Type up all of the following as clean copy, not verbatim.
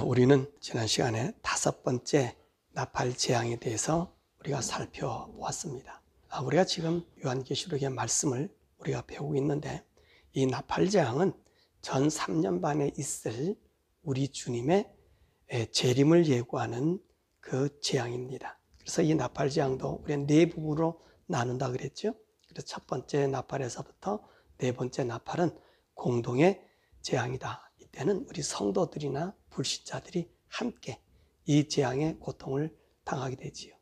우리는 지난 시간에 5번째 나팔 재앙에 대해서 우리가 살펴보았습니다. 우리가 지금 요한계시록의 말씀을 우리가 배우고 있는데, 이 나팔 재앙은 전 3년반에 있을 우리 주님의 재림을 예고하는 그 재앙입니다. 그래서 이 나팔 재앙도 우리가 4부분으로 나눈다 그랬죠. 그래서 첫 번째 나팔에서부터 4번째 나팔은 공동의 재앙이다. 이때는 우리 성도들이나 불신자들이 함께 이 재앙의 고통을 당하게 되지요.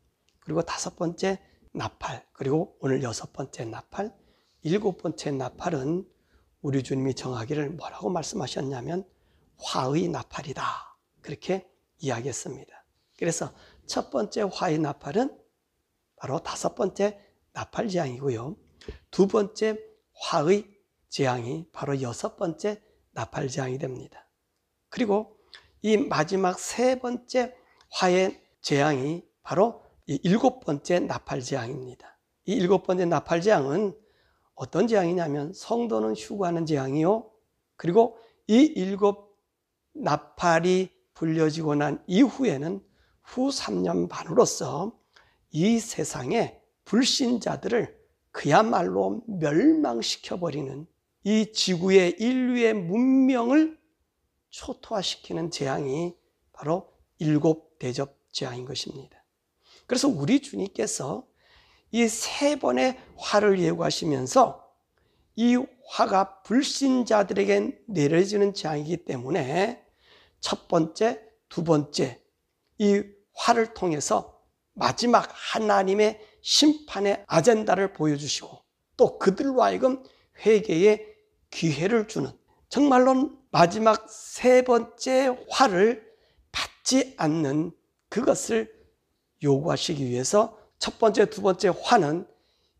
그리고 5번째 나팔, 그리고 오늘 6번째 나팔, 7번째 나팔은 우리 주님이 정하기를 뭐라고 말씀하셨냐면 화의 나팔이다, 그렇게 이야기했습니다. 그래서 첫 번째 화의 나팔은 바로 5번째 나팔 재앙이고요, 2번째 화의 재앙이 바로 6번째 나팔 재앙이 됩니다. 그리고 이 마지막 3번째 화의 재앙이 바로 이 7번째 나팔 재앙입니다. 이 7번째 나팔 재앙은 어떤 재앙이냐면 성도는 휴거하는 재앙이요, 그리고 이 7 나팔이 불려지고 난 이후에는 후 3년 반으로서 이 세상의 불신자들을 그야말로 멸망시켜버리는, 이 지구의 인류의 문명을 초토화시키는 재앙이 바로 7대접 재앙인 것입니다. 그래서 우리 주님께서 이 3번의 화를 예고하시면서 이 화가 불신자들에게 내려지는 재앙이기 때문에 첫 번째, 2번째 이 화를 통해서 마지막 하나님의 심판의 아젠다를 보여주시고, 또 그들로 하여금 회개의 기회를 주는, 정말로 마지막 3번째 화를 받지 않는 그것을 요구하시기 위해서 첫 번째, 2번째 화는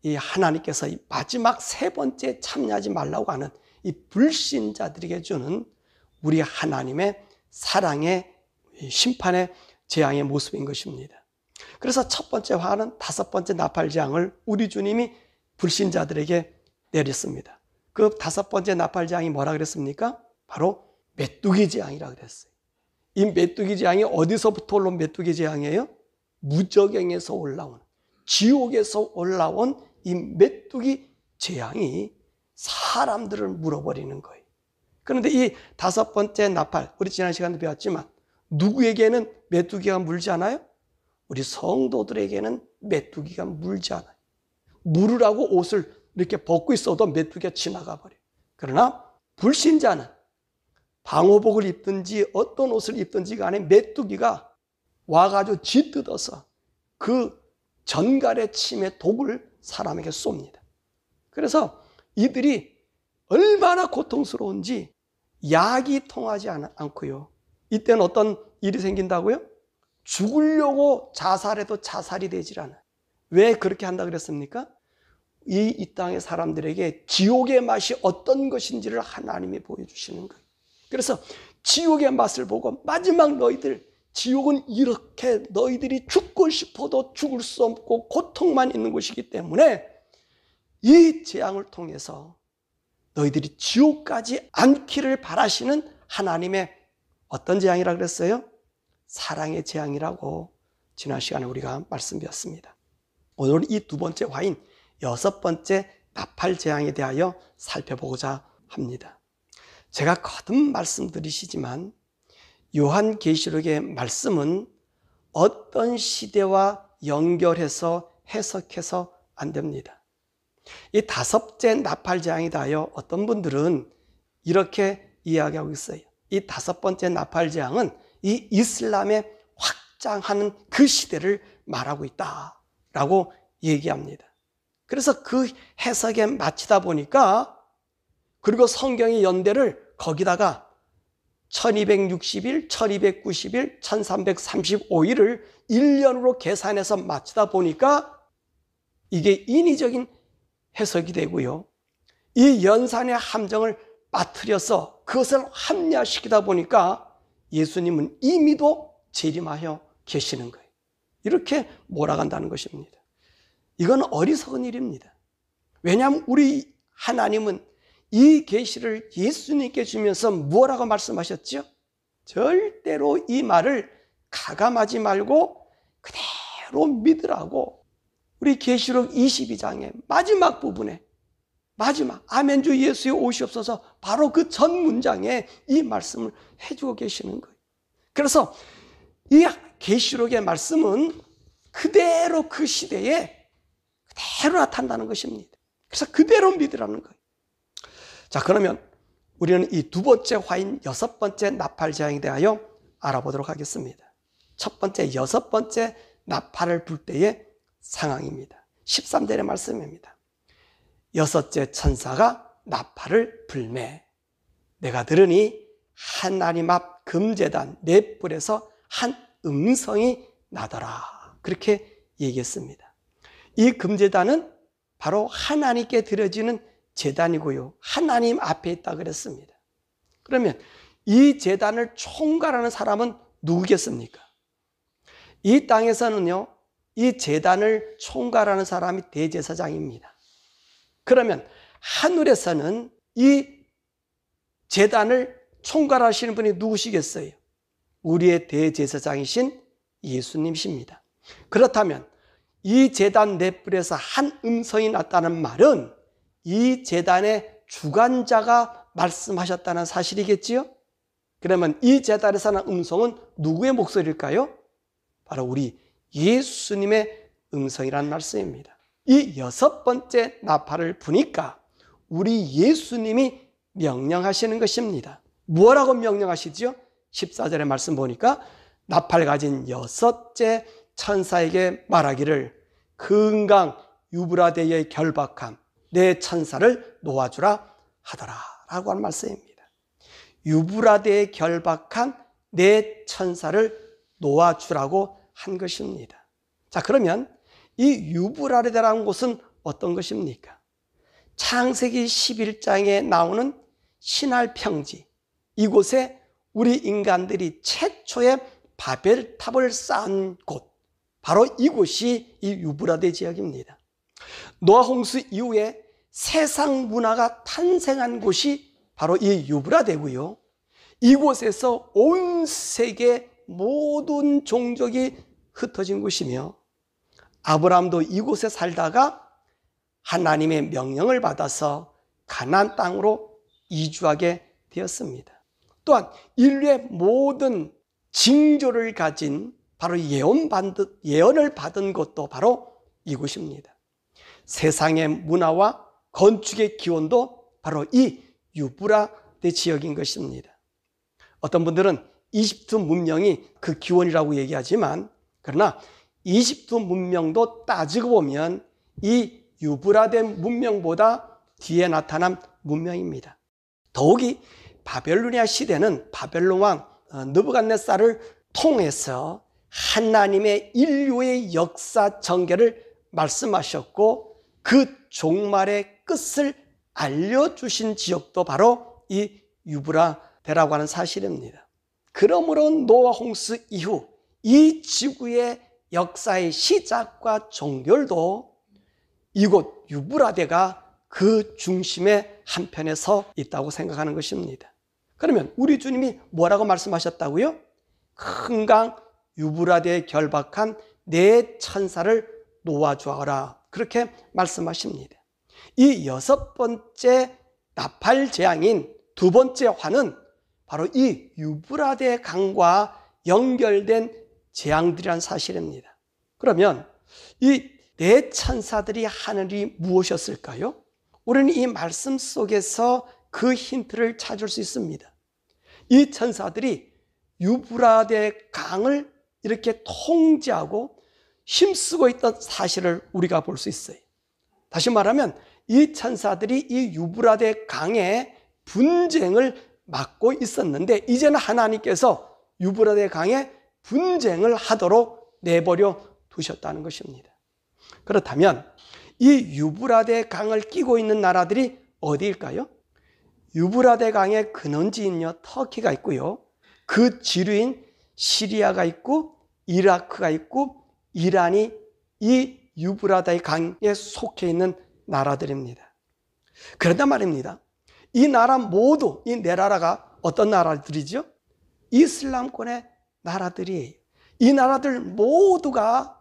이 하나님께서 이 마지막 3번째 참여하지 말라고 하는 이 불신자들에게 주는 우리 하나님의 사랑의 심판의 재앙의 모습인 것입니다. 그래서 첫 번째 화는 5번째 나팔 재앙을 우리 주님이 불신자들에게 내렸습니다. 그 5번째 나팔 재앙이 뭐라 그랬습니까? 바로 메뚜기 재앙이라고 그랬어요. 이 메뚜기 재앙이 어디서부터 올라온 메뚜기 재앙이에요? 무저갱에서 올라온, 지옥에서 올라온 이 메뚜기 재앙이 사람들을 물어버리는 거예요. 그런데 이 5번째 나팔, 우리 지난 시간에 배웠지만 누구에게는 메뚜기가 물지 않아요? 우리 성도들에게는 메뚜기가 물지 않아요. 물으라고 옷을 이렇게 벗고 있어도 메뚜기가 지나가 버려요. 그러나 불신자는 방호복을 입든지 어떤 옷을 입든지 간에 메뚜기가 와가지고 쥐뜯어서 그 전갈의 침의 독을 사람에게 쏩니다. 그래서 이들이 얼마나 고통스러운지 약이 통하지 않고요, 이때는 어떤 일이 생긴다고요? 죽으려고 자살해도 자살이 되질 않아요. 왜 그렇게 한다 그랬습니까? 이 땅의 사람들에게 지옥의 맛이 어떤 것인지를 하나님이 보여주시는 거예요. 그래서 지옥의 맛을 보고 마지막 너희들, 지옥은 이렇게 너희들이 죽고 싶어도 죽을 수 없고 고통만 있는 곳이기 때문에 이 재앙을 통해서 너희들이 지옥까지 않기를 바라시는 하나님의 어떤 재앙이라고 그랬어요? 사랑의 재앙이라고 지난 시간에 우리가 말씀드렸습니다. 오늘 이 2번째 화인 6번째 나팔 재앙에 대하여 살펴보고자 합니다. 제가 거듭 말씀드리시지만 요한계시록의 말씀은 어떤 시대와 연결해서 해석해서 안 됩니다. 이 5번째 나팔 재앙에 대하여 어떤 분들은 이렇게 이야기하고 있어요. 이 5번째 나팔 재앙은 이 이슬람의 확장하는 그 시대를 말하고 있다라고 얘기합니다. 그래서 그 해석에 맞추다 보니까, 그리고 성경의 연대를 거기다가 1260일, 1290일, 1335일을 1년으로 계산해서 맞추다 보니까 이게 인위적인 해석이 되고요, 이 연산의 함정을 빠뜨려서 그것을 합리화시키다 보니까 예수님은 이미도 재림하여 계시는 거예요. 이렇게 몰아간다는 것입니다. 이건 어리석은 일입니다. 왜냐하면 우리 하나님은 이 계시를 예수님께 주면서 뭐라고 말씀하셨죠? 절대로 이 말을 가감하지 말고 그대로 믿으라고 우리 계시록 22장의 마지막 부분에 마지막 아멘 주 예수여 오시옵소서 바로 그 전 문장에 이 말씀을 해주고 계시는 거예요. 그래서 이 계시록의 말씀은 그대로 그 시대에 그대로 나타난다는 것입니다. 그래서 그대로 믿으라는 거예요. 자, 그러면 우리는 이 두 번째 화인 여섯 번째 나팔 재앙에 대하여 알아보도록 하겠습니다. 첫 번째 여섯 번째 나팔을 불 때의 상황입니다. 13절의 말씀입니다. 여섯째 천사가 나팔을 불매 내가 들으니 하나님 앞 금제단 네 뿔에서 한 음성이 나더라. 그렇게 얘기했습니다. 이 금제단은 바로 하나님께 드려지는 제단이고요. 하나님 앞에 있다 그랬습니다. 그러면 이 제단을 총괄하는 사람은 누구겠습니까? 이 땅에서는요, 이 제단을 총괄하는 사람이 대제사장입니다. 그러면 하늘에서는 이 제단을 총괄하시는 분이 누구시겠어요? 우리의 대제사장이신 예수님이십니다. 그렇다면 이 제단 네 뿔에서 한 음성이 났다는 말은 이 제단의 주관자가 말씀하셨다는 사실이겠지요? 그러면 이 제단에서 나는 음성은 누구의 목소리일까요? 바로 우리 예수님의 음성이라는 말씀입니다. 이 여섯 번째 나팔을 부니까 우리 예수님이 명령하시는 것입니다. 뭐라고 명령하시죠? 14절의 말씀 보니까 나팔 가진 여섯째 천사에게 말하기를 금강 유브라데의 결박함 내 천사를 놓아주라 하더라 라고 하는 말씀입니다. 유브라데의 결박한 내 천사를 놓아주라고 한 것입니다. 자, 그러면 이 유브라데라는 곳은 어떤 것입니까? 창세기 11장에 나오는 신할 평지, 이곳에 우리 인간들이 최초의 바벨탑을 쌓은 곳, 바로 이곳이 이 유브라데 지역입니다. 노아 홍수 이후에 세상 문화가 탄생한 곳이 바로 이 유브라데고요. 이곳에서 온 세계 모든 종족이 흩어진 곳이며 아브라함도 이곳에 살다가 하나님의 명령을 받아서 가나안 땅으로 이주하게 되었습니다. 또한 인류의 모든 징조를 가진 바로 예언을 받은 곳도 바로 이곳입니다. 세상의 문화와 건축의 기원도 바로 이 유브라데 지역인 것입니다. 어떤 분들은 이집트 문명이 그 기원이라고 얘기하지만 그러나 이집트 문명도 따지고 보면 이 유브라데 문명보다 뒤에 나타난 문명입니다. 더욱이 바벨로니아 시대는 바벨론 왕 느부갓네살을 통해서 하나님의 인류의 역사 전개를 말씀하셨고 그 종말의 끝을 알려주신 지역도 바로 이 유브라데라고 하는 사실입니다. 그러므로 노아 홍수 이후 이 지구의 역사의 시작과 종결도 이곳 유브라데가 그 중심의 한편에 서 있다고 생각하는 것입니다. 그러면 우리 주님이 뭐라고 말씀하셨다고요? 큰 강 유브라데에 결박한 내 천사를 놓아주어라, 그렇게 말씀하십니다. 이 여섯 번째 나팔 재앙인 두 번째 화는 바로 이 유브라데 강과 연결된 재앙들이란 사실입니다. 그러면 이 네 천사들이 하는 일이 무엇이었을까요? 우리는 이 말씀 속에서 그 힌트를 찾을 수 있습니다. 이 천사들이 유브라데 강을 이렇게 통제하고 힘쓰고 있던 사실을 우리가 볼 수 있어요. 다시 말하면 이 천사들이 이 유브라데 강의 분쟁을 막고 있었는데 이제는 하나님께서 유브라데 강에 분쟁을 하도록 내버려 두셨다는 것입니다. 그렇다면 이 유브라데 강을 끼고 있는 나라들이 어디일까요? 유브라데 강의 근원지인요 터키가 있고요, 그 지류인 시리아가 있고 이라크가 있고 이란이 이 유브라데 강에 속해 있는 나라들입니다. 그런단 말입니다. 이 나라 모두, 이 네 나라가 어떤 나라들이죠? 이슬람권의 나라들이, 이 나라들 모두가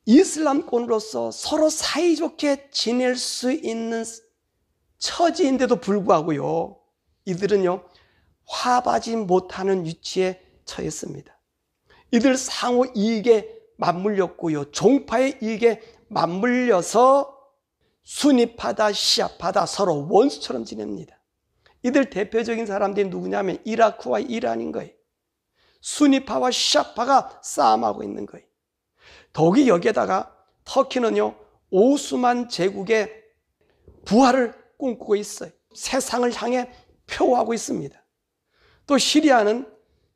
이슬람권으로서 서로 사이좋게 지낼 수 있는 처지인데도 불구하고요, 이들은요 화합하지 못하는 위치에 처했습니다. 이들 상호 이익에 맞물렸고요, 종파의 이익에 맞물려서 수니파다 시아파다 서로 원수처럼 지냅니다. 이들 대표적인 사람들이 누구냐면 이라크와 이란인 거예요. 수니파와 시아파가 싸움하고 있는 거예요. 더욱이 여기에다가 터키는요 오스만 제국의 부활을 꿈꾸고 있어요. 세상을 향해 표하고 있습니다. 또 시리아는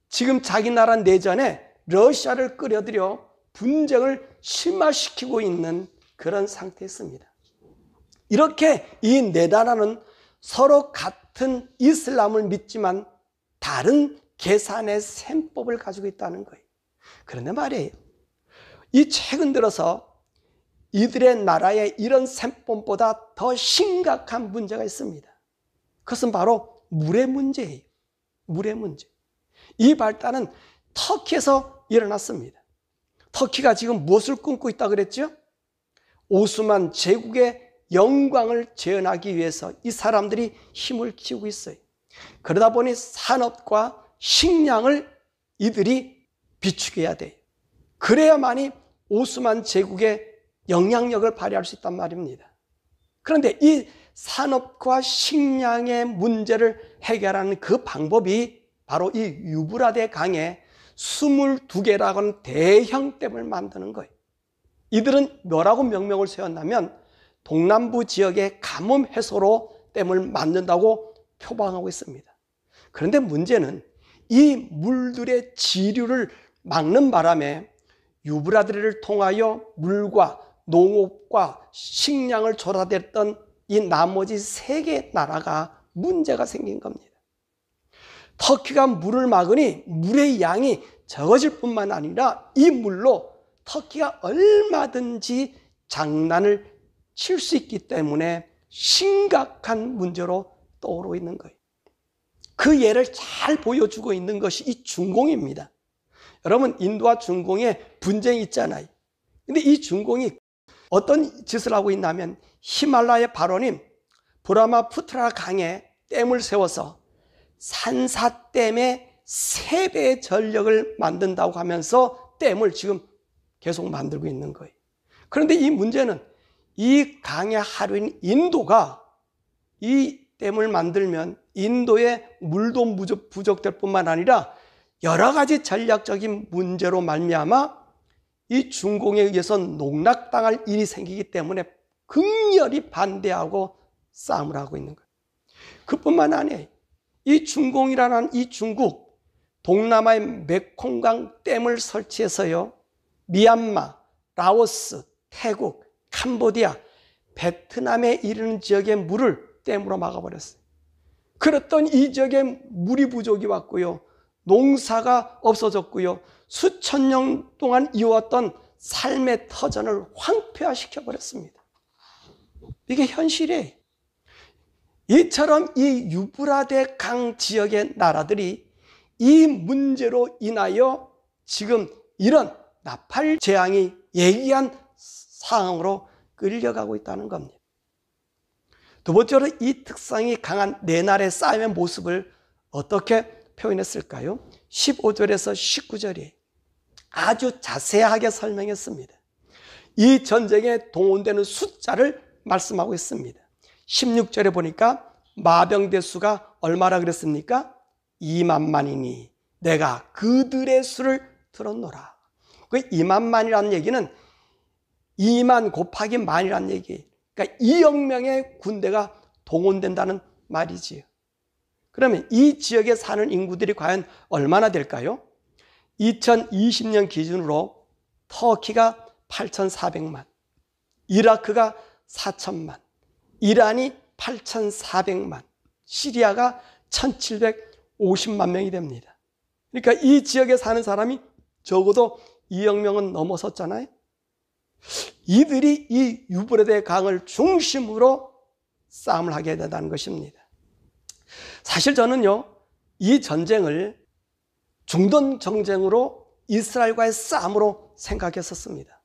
지금 자기 나라 내전에 러시아를 끌어들여 분쟁을 심화시키고 있는 그런 상태였습니다. 이렇게 이 네 나라는 서로 같은 이슬람을 믿지만 다른 계산의 셈법을 가지고 있다는 거예요. 그런데 말이에요, 이 최근 들어서 이들의 나라에 이런 셈법보다 더 심각한 문제가 있습니다. 그것은 바로 물의 문제예요. 물의 문제. 이 발단은 터키에서 일어났습니다. 터키가 지금 무엇을 꿈꾸고 있다고 그랬죠? 오스만 제국의 영광을 재현하기 위해서 이 사람들이 힘을 키우고 있어요. 그러다 보니 산업과 식량을 이들이 비축해야 돼요. 그래야만이 오스만 제국의 영향력을 발휘할 수 있단 말입니다. 그런데 이 산업과 식량의 문제를 해결하는 그 방법이 바로 이 유브라데 강에 22개라고 하는 대형 댐을 만드는 거예요. 이들은 뭐라고 명명을 세웠냐면 동남부 지역의 가뭄 해소로 댐을 만든다고 표방하고 있습니다. 그런데 문제는 이 물들의 지류를 막는 바람에 유브라데를 통하여 물과 농업과 식량을 조달했던 이 나머지 3개 나라가 문제가 생긴 겁니다. 터키가 물을 막으니 물의 양이 적어질 뿐만 아니라 이 물로 터키가 얼마든지 장난을 칠 수 있기 때문에 심각한 문제로 떠오르고 있는 거예요. 그 예를 잘 보여주고 있는 것이 이 중공입니다. 여러분, 인도와 중공에 분쟁이 있잖아요. 근데 이 중공이 어떤 짓을 하고 있냐면 히말라야 발원인 브라마푸트라 강에 댐을 세워서 산사댐의 3배의 전력을 만든다고 하면서 댐을 지금 계속 만들고 있는 거예요. 그런데 이 문제는 이 강의 하류인 인도가 이 댐을 만들면 인도의 물도 부족될 뿐만 아니라 여러 가지 전략적인 문제로 말미암아 이 중공에 의해서 농락당할 일이 생기기 때문에 극렬히 반대하고 싸움을 하고 있는 거예요. 그뿐만 아니에요. 이 중공이라는 이 중국, 동남아의 메콩강 댐을 설치해서요, 미얀마, 라오스, 태국, 캄보디아, 베트남에 이르는 지역의 물을 댐으로 막아버렸어요. 그랬더니 이 지역에 물이 부족이 왔고요, 농사가 없어졌고요, 수천 년 동안 이어왔던 삶의 터전을 황폐화시켜버렸습니다. 이게 현실이에요. 이처럼 이 유브라데 강 지역의 나라들이 이 문제로 인하여 지금 이런 나팔 재앙이 예기한 상황으로 끌려가고 있다는 겁니다. 두 번째로 이 특성이 강한 네 나라의 싸움의 모습을 어떻게 표현했을까요? 15절에서 19절이 아주 자세하게 설명했습니다. 이 전쟁에 동원되는 숫자를 말씀하고 있습니다. 16절에 보니까 마병대 수가 얼마나 그랬습니까? 2만만이니 내가 그들의 수를 들었노라. 그 2만만이라는 얘기는 2만 곱하기 만이라는 얘기예요. 그러니까 2억 명의 군대가 동원된다는 말이지요. 그러면 이 지역에 사는 인구들이 과연 얼마나 될까요? 2020년 기준으로 터키가 8,400만, 이라크가 4,000만, 이란이 8,400만, 시리아가 1,750만 명이 됩니다. 그러니까 이 지역에 사는 사람이 적어도 2억 명은 넘어섰잖아요. 이들이 이 유브라데 강을 중심으로 싸움을 하게 된다는 것입니다. 사실 저는요, 이 전쟁을 중동 전쟁으로 이스라엘과의 싸움으로 생각했었습니다.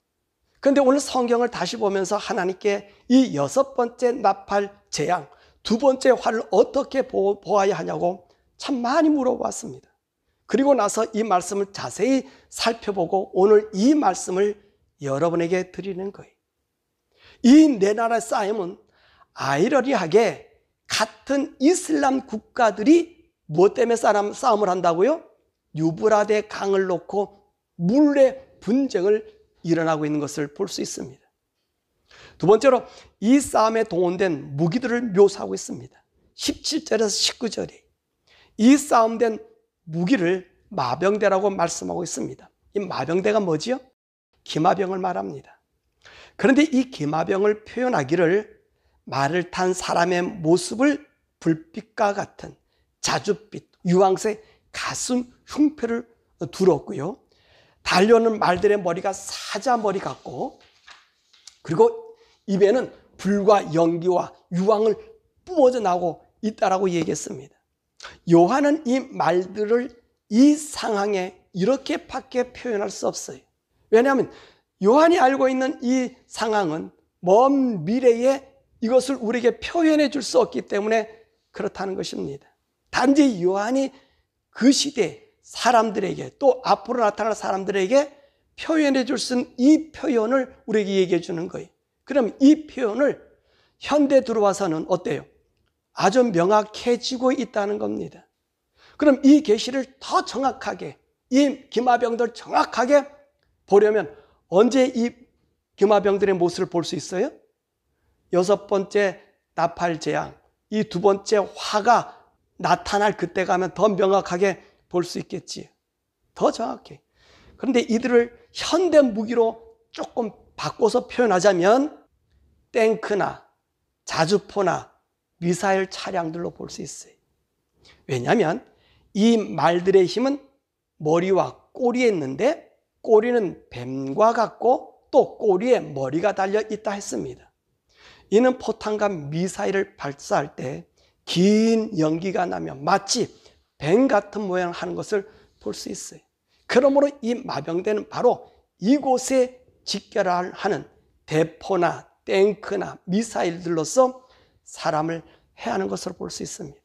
그런데 오늘 성경을 다시 보면서 하나님께 이 6번째 나팔 재앙, 2번째 화를 어떻게 보아야 하냐고 참 많이 물어봤습니다. 그리고 나서 이 말씀을 자세히 살펴보고 오늘 이 말씀을 여러분에게 드리는 거예요. 이 네 나라의 싸움은 아이러니하게 같은 이슬람 국가들이 무엇 때문에 싸움을 한다고요? 유브라데 강을 놓고 물의 분쟁을 일어나고 있는 것을 볼 수 있습니다. 두 번째로 이 싸움에 동원된 무기들을 묘사하고 있습니다. 17절에서 19절에 이 싸움된 무기를 마병대라고 말씀하고 있습니다. 이 마병대가 뭐지요? 기마병을 말합니다. 그런데 이 기마병을 표현하기를 말을 탄 사람의 모습을 불빛과 같은 자줏빛, 유황색 가슴 흉패를 두었고요. 달려오는 말들의 머리가 사자머리 같고, 그리고 입에는 불과 연기와 유황을 뿜어져 나오고 있다라고 얘기했습니다. 요한은 이 말들을 이 상황에 이렇게밖에 표현할 수 없어요. 왜냐하면 요한이 알고 있는 이 상황은 먼 미래에 이것을 우리에게 표현해 줄 수 없기 때문에 그렇다는 것입니다. 단지 요한이 그 시대 사람들에게 또 앞으로 나타날 사람들에게 표현해 줄 수 있는 이 표현을 우리에게 얘기해 주는 거예요. 그럼 이 표현을 현대 들어와서는 어때요? 아주 명확해지고 있다는 겁니다. 그럼 이 계시를 더 정확하게, 이 기마병들 정확하게 보려면 언제 이 기마병들의 모습을 볼 수 있어요? 6번째 나팔 재앙, 이 2번째 화가 나타날 그때 가면 더 명확하게 볼 수 있겠지. 더 정확해. 그런데 이들을 현대 무기로 조금 바꿔서 표현하자면 탱크나 자주포나 미사일 차량들로 볼 수 있어요. 왜냐하면 이 말들의 힘은 머리와 꼬리에 있는데 꼬리는 뱀과 같고 또 꼬리에 머리가 달려 있다 했습니다. 이는 포탄과 미사일을 발사할 때 긴 연기가 나면 마치 뱀 같은 모양을 하는 것을 볼 수 있어요. 그러므로 이 마병대는 바로 이곳에 직결하는 대포나 탱크나 미사일들로서 사람을 해하는 것을 볼 수 있습니다.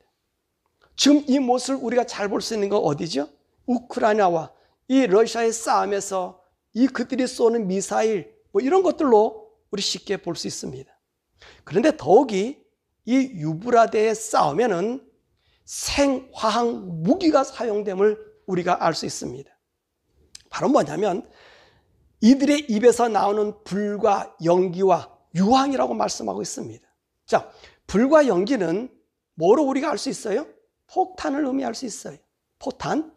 지금 이 모습을 우리가 잘 볼 수 있는 건 어디죠? 우크라이나와 이 러시아의 싸움에서 이 그들이 쏘는 미사일 이런 것들로 우리 쉽게 볼 수 있습니다. 그런데 더욱이 이 유브라데의 싸움에는 생화학 무기가 사용됨을 우리가 알 수 있습니다. 바로 뭐냐면 이들의 입에서 나오는 불과 연기와 유황이라고 말씀하고 있습니다. 자, 불과 연기는 뭐로 우리가 알 수 있어요? 폭탄을 의미할 수 있어요. 포탄.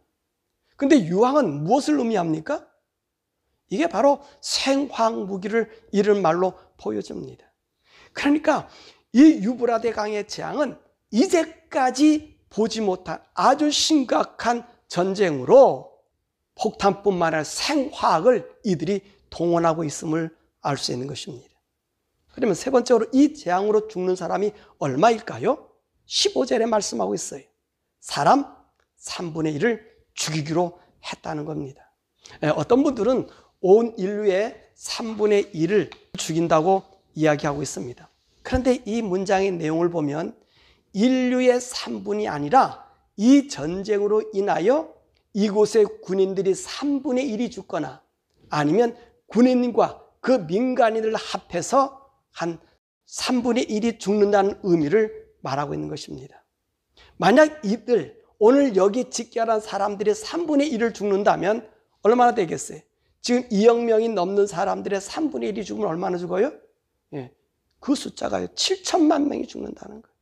근데 유황은 무엇을 의미합니까? 이게 바로 생화학 무기를 이런 말로 보여줍니다. 그러니까 이 유브라데 강의 재앙은 이제까지 보지 못한 아주 심각한 전쟁으로 폭탄뿐만 아니라 생화학을 이들이 동원하고 있음을 알 수 있는 것입니다. 그러면 세 번째로 이 재앙으로 죽는 사람이 얼마일까요? 15절에 말씀하고 있어요. 사람 3분의 1을 죽이기로 했다는 겁니다. 어떤 분들은 온 인류의 3분의 1을 죽인다고 이야기하고 있습니다. 그런데 이 문장의 내용을 보면 인류의 3분이 아니라 이 전쟁으로 인하여 이곳의 군인들이 3분의 1이 죽거나 아니면 군인과 그 민간인을 합해서 한 3분의 1이 죽는다는 의미를 말하고 있는 것입니다. 만약 이들 오늘 여기 직결한 사람들의 3분의 1을 죽는다면 얼마나 되겠어요? 지금 2억 명이 넘는 사람들의 3분의 1이 죽으면 얼마나 죽어요? 그 숫자가 7천만 명이 죽는다는 거예요.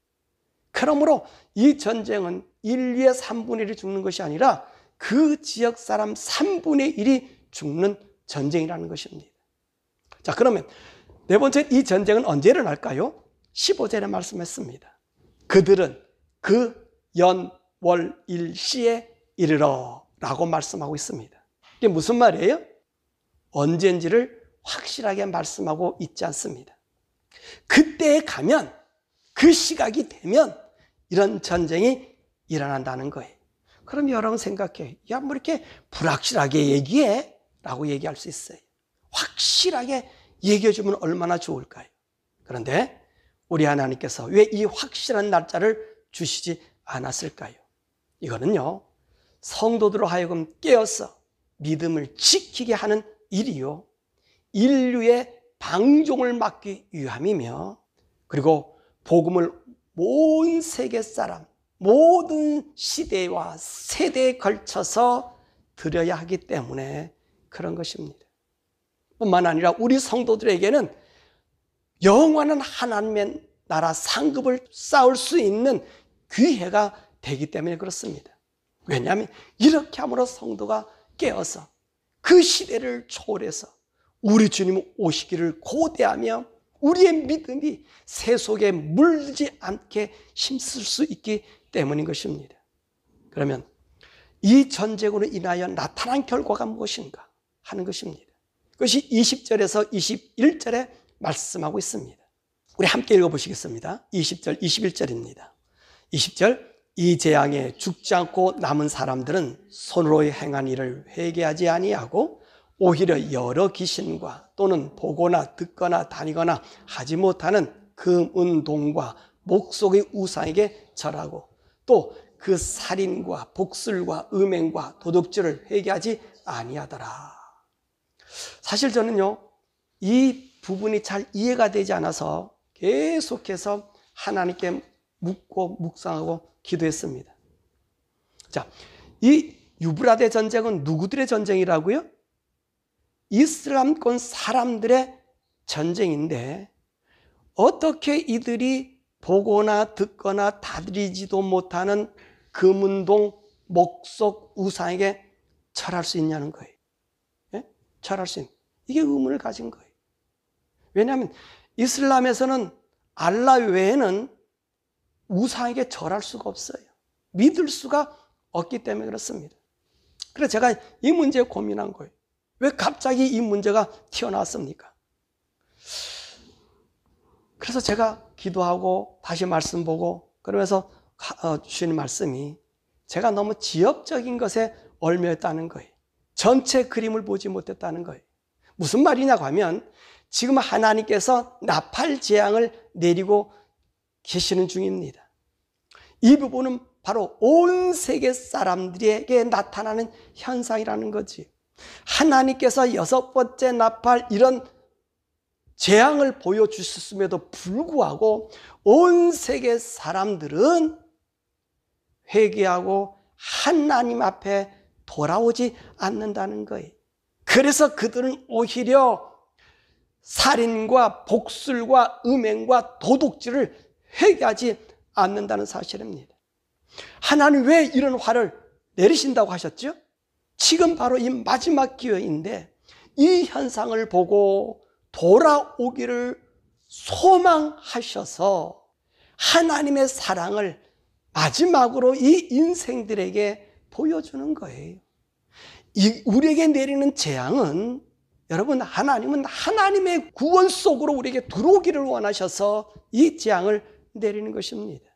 그러므로 이 전쟁은 인류의 3분의 1이 죽는 것이 아니라 그 지역 사람 3분의 1이 죽는 전쟁이라는 것입니다. 자, 그러면 네 번째 이 전쟁은 언제 일어날까요? 15절에 말씀했습니다. 그들은 그 연, 월, 일, 시에 이르러 라고 말씀하고 있습니다. 이게 무슨 말이에요? 언제인지를 확실하게 말씀하고 있지 않습니다. 그때에 가면 그 시각이 되면 이런 전쟁이 일어난다는 거예요. 그럼 여러분 생각해. 야, 뭐 이렇게 불확실하게 얘기해? 라고 얘기할 수 있어요. 확실하게 얘기해 주면 얼마나 좋을까요? 그런데 우리 하나님께서 왜 이 확실한 날짜를 주시지 않았을까요? 이거는요, 성도들로 하여금 깨어서 믿음을 지키게 하는 일이요, 인류의 방종을 막기 위함이며, 그리고 복음을 온 세계 사람, 모든 시대와 세대에 걸쳐서 드려야 하기 때문에 그런 것입니다. 뿐만 아니라 우리 성도들에게는 영원한 하나님의 나라 상급을 쌓을 수 있는 기회가 되기 때문에 그렇습니다. 왜냐하면 이렇게 함으로 성도가 깨어서 그 시대를 초월해서 우리 주님 오시기를 고대하며 우리의 믿음이 새 속에 물들지 않게 힘쓸 수 있기 때문인 것입니다. 그러면 이 전쟁으로 인하여 나타난 결과가 무엇인가 하는 것입니다. 그것이 20절에서 21절에 말씀하고 있습니다. 우리 함께 읽어보시겠습니다. 20절, 21절입니다. 20절, 이 재앙에 죽지 않고 남은 사람들은 손으로 행한 일을 회개하지 아니하고 오히려 여러 귀신과 또는 보거나 듣거나 다니거나 하지 못하는 금은동과 목속의 우상에게 절하고 또 그 살인과 복술과 음행과 도둑질을 회개하지 아니하더라. 사실 저는요, 이 부분이 잘 이해가 되지 않아서 계속해서 하나님께 묻고 묵상하고 기도했습니다. 자, 이 유브라데 전쟁은 누구들의 전쟁이라고요? 이슬람권 사람들의 전쟁인데 어떻게 이들이 보거나 듣거나 다스리지도 못하는 금운동 목석 우상에게 절할 수 있냐는 거예요. 예? 절할 수 있는, 이게 의문을 가진 거예요. 왜냐하면 이슬람에서는 알라 외에는 우상에게 절할 수가 없어요. 믿을 수가 없기 때문에 그렇습니다. 그래서 제가 이 문제에 고민한 거예요. 왜 갑자기 이 문제가 튀어나왔습니까? 그래서 제가 기도하고 다시 말씀 보고 그러면서 주신 말씀이 제가 너무 지엽적인 것에 얽매였다는 거예요. 전체 그림을 보지 못했다는 거예요. 무슨 말이냐고 하면 지금 하나님께서 나팔 재앙을 내리고 계시는 중입니다. 이 부분은 바로 온 세계 사람들에게 나타나는 현상이라는 거지. 하나님께서 6번째 나팔 이런 재앙을 보여주셨음에도 불구하고 온 세계 사람들은 회개하고 하나님 앞에 돌아오지 않는다는 거예요. 그래서 그들은 오히려 살인과 복술과 음행과 도둑질을 회개하지 않는다는 사실입니다. 하나님 왜 이런 화를 내리신다고 하셨죠? 지금 바로 이 마지막 기회인데 이 현상을 보고 돌아오기를 소망하셔서 하나님의 사랑을 마지막으로 이 인생들에게 보여주는 거예요. 우리에게 내리는 재앙은 여러분, 하나님은 하나님의 구원 속으로 우리에게 들어오기를 원하셔서 이 재앙을 내리는 것입니다.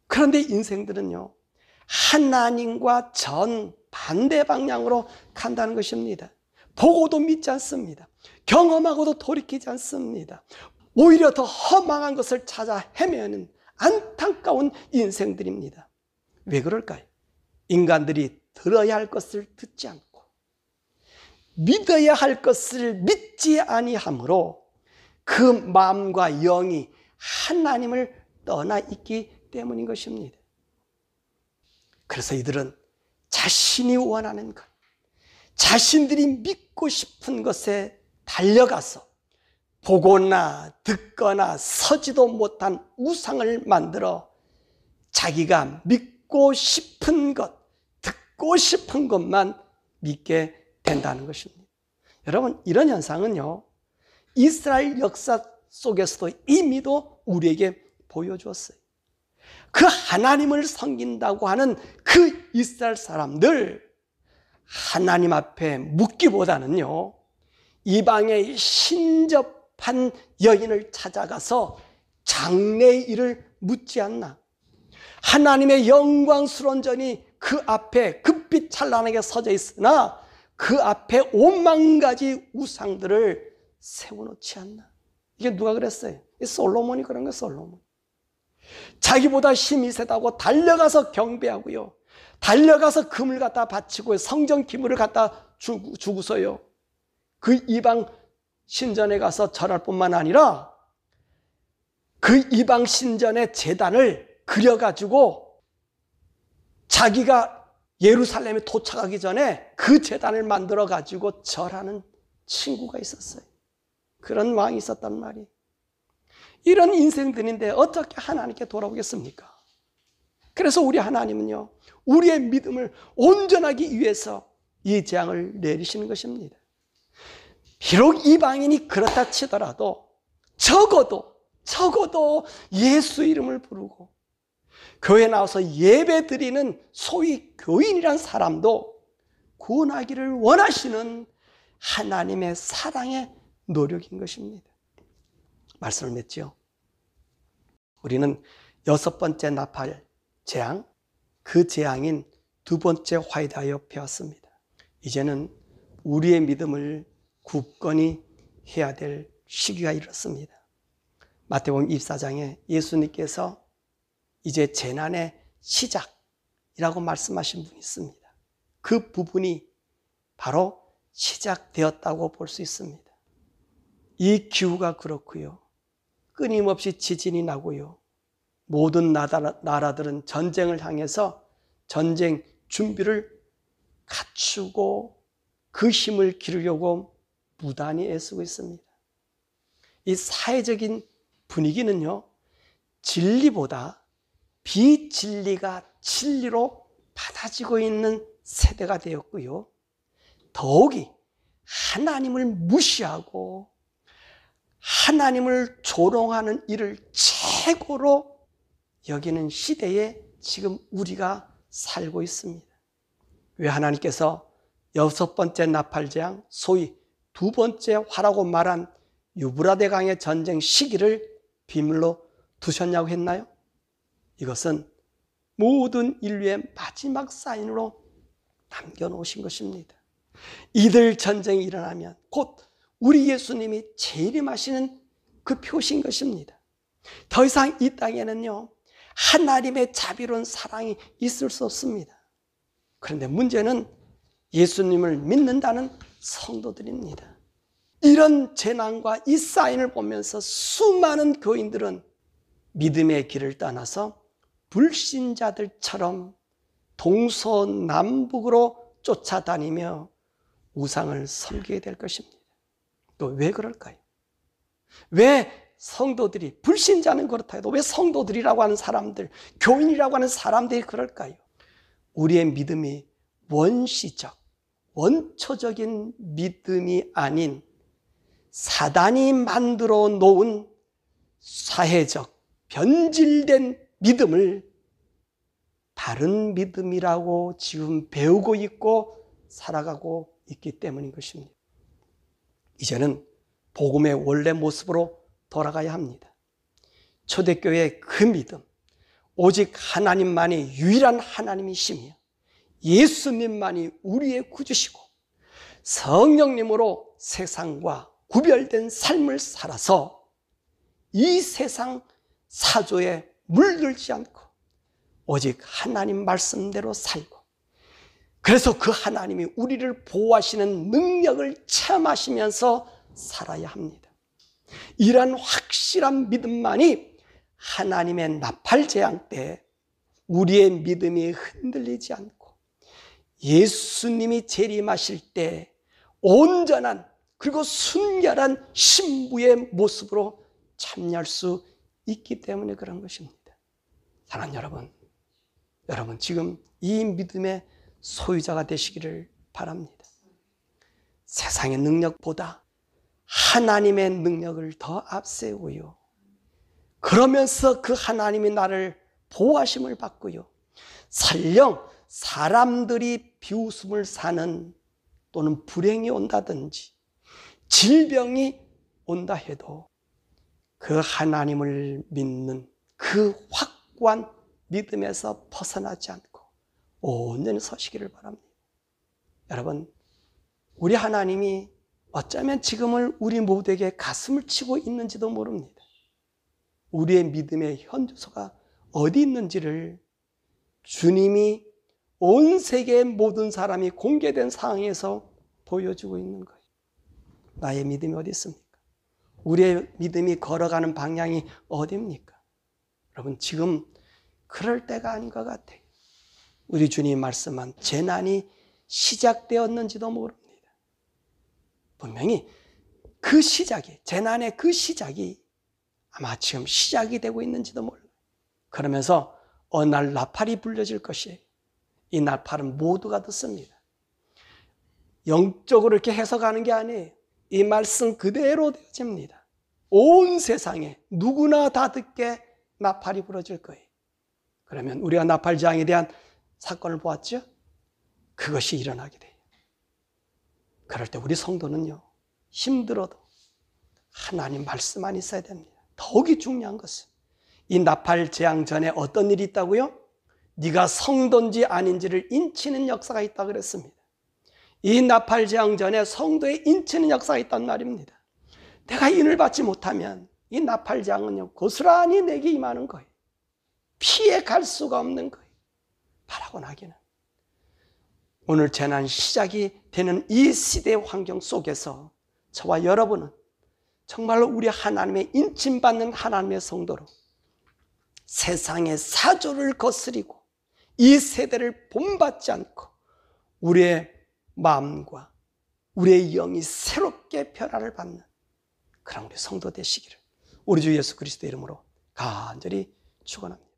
그런데 인생들은요, 하나님과 반대 방향으로 간다는 것입니다. 보고도 믿지 않습니다. 경험하고도 돌이키지 않습니다. 오히려 더 허망한 것을 찾아 헤매는 안타까운 인생들입니다. 왜 그럴까요? 인간들이 들어야 할 것을 듣지 않고 믿어야 할 것을 믿지 아니하므로 그 마음과 영이 하나님을 떠나 있기 때문인 것입니다. 그래서 이들은 자신이 원하는 것, 자신들이 믿고 싶은 것에 달려가서 보거나 듣거나 서지도 못한 우상을 만들어 자기가 믿고 싶은 것, 듣고 싶은 것만 믿게 된다는 것입니다. 여러분, 이런 현상은요, 이스라엘 역사 속에서도 이미도 우리에게 보여주었어요. 그 하나님을 섬긴다고 하는 그 이스라엘 사람들, 하나님 앞에 묻기보다는요, 이방의 신접한 여인을 찾아가서 장래의 일을 묻지 않나. 하나님의 영광스러운 전이 그 앞에 급빛 찬란하게 서져 있으나 그 앞에 5만 가지 우상들을 세워놓지 않나. 이게 누가 그랬어요? 솔로몬이 그런 거예요. 솔로몬. 자기보다 힘이 세다고 달려가서 경배하고요, 달려가서 금을 갖다 바치고 성전 기물을 갖다 주고서요, 그 이방 신전에 가서 절할 뿐만 아니라 그 이방 신전의 제단을 그려가지고 자기가 예루살렘에 도착하기 전에 그 제단을 만들어 가지고 절하는 친구가 있었어요. 그런 왕이 있었단 말이에요. 이런 인생들인데 어떻게 하나님께 돌아오겠습니까? 그래서 우리 하나님은요, 우리의 믿음을 온전하기 위해서 이 재앙을 내리시는 것입니다. 비록 이방인이 그렇다 치더라도 적어도 예수 이름을 부르고 교회 나와서 예배 드리는 소위 교인이란 사람도 구원하기를 원하시는 하나님의 사랑의 노력인 것입니다. 말씀을 맺죠. 우리는 6번째 나팔 재앙, 그 재앙인 2번째 화이다에 배웠습니다. 이제는 우리의 믿음을 굳건히 해야 될 시기가 이렇습니다. 마태복음 24장에 예수님께서 이제 재난의 시작이라고 말씀하신 분이 있습니다. 그 부분이 바로 시작되었다고 볼 수 있습니다. 이 기후가 그렇고요, 끊임없이 지진이 나고요, 모든 나라들은 전쟁을 향해서 전쟁 준비를 갖추고 그 힘을 기르려고 무단히 애쓰고 있습니다. 이 사회적인 분위기는요, 진리보다 비진리가 진리로 받아지고 있는 세대가 되었고요, 더욱이 하나님을 무시하고 하나님을 조롱하는 일을 최고로 여기는 시대에 지금 우리가 살고 있습니다. 왜 하나님께서 6번째 나팔재앙, 소위 2번째 화라고 말한 유브라데 강의 전쟁 시기를 비밀로 두셨냐고 했나요? 이것은 모든 인류의 마지막 사인으로 남겨놓으신 것입니다. 이들 전쟁이 일어나면 곧 우리 예수님이 재림하시는 그 표시인 것입니다. 더 이상 이 땅에는요, 하나님의 자비로운 사랑이 있을 수 없습니다. 그런데 문제는 예수님을 믿는다는 성도들입니다. 이런 재난과 이 사인을 보면서 수많은 교인들은 믿음의 길을 떠나서 불신자들처럼 동서남북으로 쫓아다니며 우상을 섬기게 될 것입니다. 또 왜 그럴까요? 왜 성도들이, 불신자는 그렇다 해도 왜 성도들이라고 하는 사람들, 교인이라고 하는 사람들이 그럴까요? 우리의 믿음이 원시적, 원초적인 믿음이 아닌 사단이 만들어 놓은 사회적, 변질된 믿음을 바른 믿음이라고 지금 배우고 있고 살아가고 있기 때문인 것입니다. 이제는 복음의 원래 모습으로 돌아가야 합니다. 초대교회의 그 믿음, 오직 하나님만이 유일한 하나님이시며 예수님만이 우리의 구주시고 성령님으로 세상과 구별된 삶을 살아서 이 세상 사조에 물들지 않고 오직 하나님 말씀대로 살고, 그래서 그 하나님이 우리를 보호하시는 능력을 체험하시면서 살아야 합니다. 이러한 확실한 믿음만이 하나님의 나팔재앙 때 우리의 믿음이 흔들리지 않고 예수님이 재림하실 때 온전한 그리고 순결한 신부의 모습으로 참여할 수 있기 때문에 그런 것입니다. 사랑하는 여러분 지금 이 믿음의 소유자가 되시기를 바랍니다. 세상의 능력보다 하나님의 능력을 더 앞세우고요, 그러면서 그 하나님이 나를 보호하심을 받고요, 설령 사람들이 비웃음을 사는 또는 불행이 온다든지 질병이 온다 해도 그 하나님을 믿는 그 확고한 믿음에서 벗어나지 않고 온전히 서시기를 바랍니다. 여러분, 우리 하나님이 어쩌면 지금을 우리 모두에게 가슴을 치고 있는지도 모릅니다. 우리의 믿음의 현주소가 어디 있는지를 주님이 온 세계의 모든 사람이 공개된 상황에서 보여주고 있는 거예요. 나의 믿음이 어디 있습니까? 우리의 믿음이 걸어가는 방향이 어디입니까? 여러분, 지금 그럴 때가 아닌 것 같아요. 우리 주님이 말씀한 재난이 시작되었는지도 모릅니다. 분명히 그 시작이, 재난의 그 시작이 아마 지금 시작이 되고 있는지도 몰라요. 그러면서 어느 날 나팔이 불려질 것이에요. 이 나팔은 모두가 듣습니다. 영적으로 이렇게 해석하는 게 아니에요. 이 말씀 그대로 되어집니다. 온 세상에 누구나 다 듣게 나팔이 불어질 거예요. 그러면 우리가 나팔 재앙에 대한 사건을 보았죠? 그것이 일어나게 돼요. 그럴 때 우리 성도는요, 힘들어도 하나님 말씀만 있어야 됩니다. 더욱이 중요한 것은 이 나팔 재앙 전에 어떤 일이 있다고요? 네가 성도인지 아닌지를 인치는 역사가 있다고 그랬습니다. 이 나팔 재앙 전에 성도의 인치는 역사가 있단 말입니다. 내가 인을 받지 못하면 이 나팔 재앙은요, 고스란히 내게 임하는 거예요. 피해 갈 수가 없는 거예요. 바라고 나기는. 오늘 재난 시작이 되는 이 시대의 환경 속에서 저와 여러분은 정말로 우리 하나님의 인침받는 하나님의 성도로 세상의 사조를 거스리고 이 세대를 본받지 않고 우리의 마음과 우리의 영이 새롭게 변화를 받는 그런 우리 성도 되시기를 우리 주 예수 그리스도의 이름으로 간절히 축원합니다.